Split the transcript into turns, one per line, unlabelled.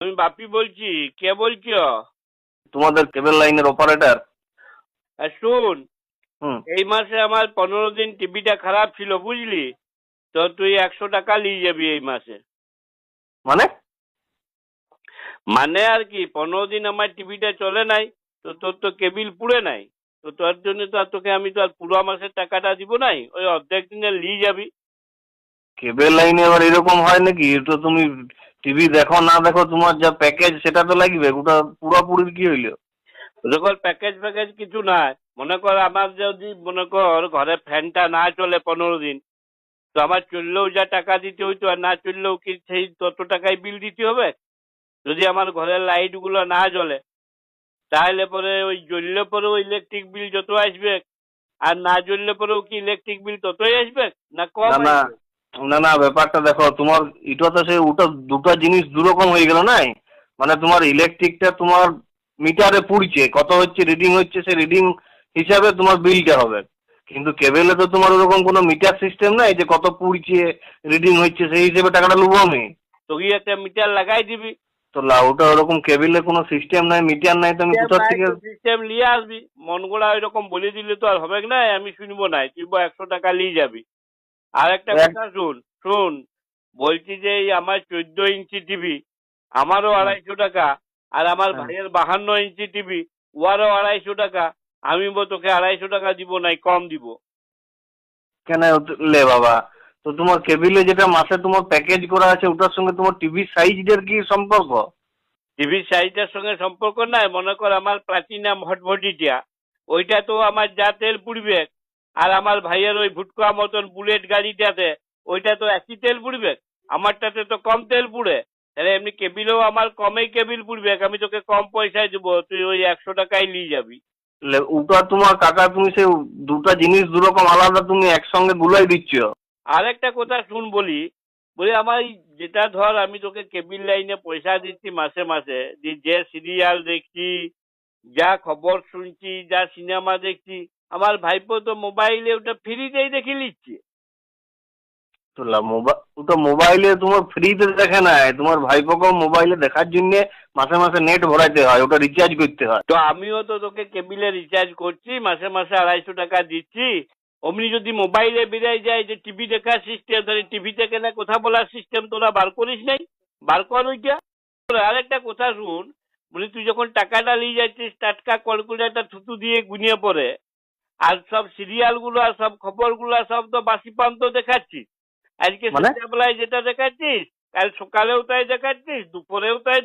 আমি বাপি বলছি। কে বলছো?
তোমাদের কেবল লাইনের অপারেটর।
শোন,
হুম।
এই মাসে আমার 15 দিন টিভিটা খারাপ ছিল, বুঝলি? তো তুই 100 টাকা নিয়ে যাবি এই মাসে।
মানে?
মানে আর কি, 15 দিন আমার টিভিটা চলে নাই, তো তোর তো কেবিল পুড়ে নাই, তো তোর জন্য তো আর তোকে আমি তো আর পুরো মাসের টাকাটা দিব নাই, ওই অর্ধেক দিনে নিয়ে যাবি।
কেবল লাইনে এবার এরকম হয় নাকি? তো তুমি টিভি দেখো না দেখো, তোমার যা প্যাকেজ সেটা তো লাগবে। ওটা পুরোপুরি কি হইলো?
যখন প্যাকেজ প্যাকেজ কিছু নাই, মনে কর আমার যদি মনে কর ঘরে ফ্যানটা না চলে 15 দিন, তো আমার চললেও যা টাকা দিতে হইতো আর না চললেও কি সেই তত টাকাই বিল দিতে হবে? যদি আমার ঘরের লাইট গুলো না জ্বলে, তাহলে পরে ওই জ্বললে পরেও ইলেকট্রিক বিল যত আসবে, আর না জ্বললে পরেও কি ইলেকট্রিক বিল ততই আসবে, না কম
না না
আসবে?
না না, ব্যাপারটা দেখো, তোমার এটা তো সে ওটা দুটো জিনিস দুরকম হয়ে গেল নাই। মানে তোমার ইলেকট্রিকটা তোমার মিটারে পুড়ছে, কত হচ্ছে রিডিং হচ্ছে, সে রিডিং হিসাবে তোমার বিলটা হবে। কিন্তু কেবেলে তো তোমার ওরকম কোনো মিটার সিস্টেম নাই যে কত পুড়ছে রিডিং হচ্ছে সেই হিসেবে টাকাটা লুবো আমি।
তুই একটা মিটার লাগাই দিবি।
তো ওটা ওরকম কেবিলে কোনো সিস্টেম নাই, মিটার নাই, তো আমি কোথা থেকে?
সিস্টেম নিয়ে আসবি, মন গোড়া ওইরকম বলে দিলে তো আর হবে না, আমি শুনবো না, তুই 100 টাকা নিয়ে যাবি। আর একটা
এক-
কথা শুন শুন, বলছি যে এই আমার 14 ইঞ্চি টিভি, আমারও
হুম,
250 টাকা, আর আমার
হ্যাঁ।
ভাইয়ের 52 ইঞ্চি টিভি, ওয়ারও 250 টাকা। আমি তোকে 250 টাকা দিব নাই, কম দিব।
কেন লে বাবা? তো তোমার কেবিলে যেটা মাসে তোমার প্যাকেজ করা আছে ওটার সঙ্গে তোমার টিভি সাইজের কি সম্পর্ক?
টিভির সাইজটার সঙ্গে সম্পর্ক নাই, মনে কর আমার প্লাটিনাম হটভটিটা, ওইটা তো আমার যা তেল পুড়বে, আর আমার ভাইয়ের ওই ভুটকা মতন বুলেট গাড়িটাতে ওইটা তো একই তেল পুড়বে, আমারটাতে তো কম তেল পুড়ে। তাহলে এমনি কেবিলেও আমার কমেই কেবিল পুড়বে, আমি তোকে কম পয়সায় দেবো, তুই ওই 100 টাকায় নিয়ে যাবি।
ওটা তোমার কাকা, তুমি সে দুটা জিনিস দুরকম আলাদা তুমি একসঙ্গে গুলাই দিচ্ছ।
আর একটা কথা শুন বলি, বলি আমার এই যেটা ধর আমি তোকে কেবিল লাইনে পয়সা দিচ্ছি মাসে মাসে, যে সিরিয়াল দেখছি, যা খবর শুনছি, যা সিনেমা দেখছি, আমার ভাইপো তো মোবাইলে ওটা ফ্রিতেই দেখে নিচ্ছে।
তো ওটা মোবাইলে তোমার ফ্রিতে দেখে নাই, তোমার ভাইপোকেও মোবাইলে দেখার জন্য মাসে মাসে নেট ভরাইতে হয়, ওটা রিচার্জ করতে হয়।
তো আমিও তো তোকে কেবিলে রিচার্জ করছি, মাসে মাসে 250 টাকা দিচ্ছি। অমনি যদি মোবাইলে বেরিয়ে যায় যে টিভি দেখার সিস্টেম, তাহলে টিভি থেকে না কথা বলার সিস্টেম তোরা বার করিস নাই? বার কর ওইটা। আর একটা কথা শুন, বলি তুই যখন টাকাটা নিয়ে যাচ্ছিস, টাটকা ক্যালকুলেটর থুতু দিয়ে গুনিয়ে পড়ে, আর সব সিরিয়াল গুলো আর সব খবর গুলো সব তো বাসি পান্ত দেখাচ্ছিস। আজকে
মানে
সন্ধ্যাবেলায় যেটা দেখাচ্ছিস, কাল সকালেও তাই দেখাচ্ছিস, দুপুরেও তাই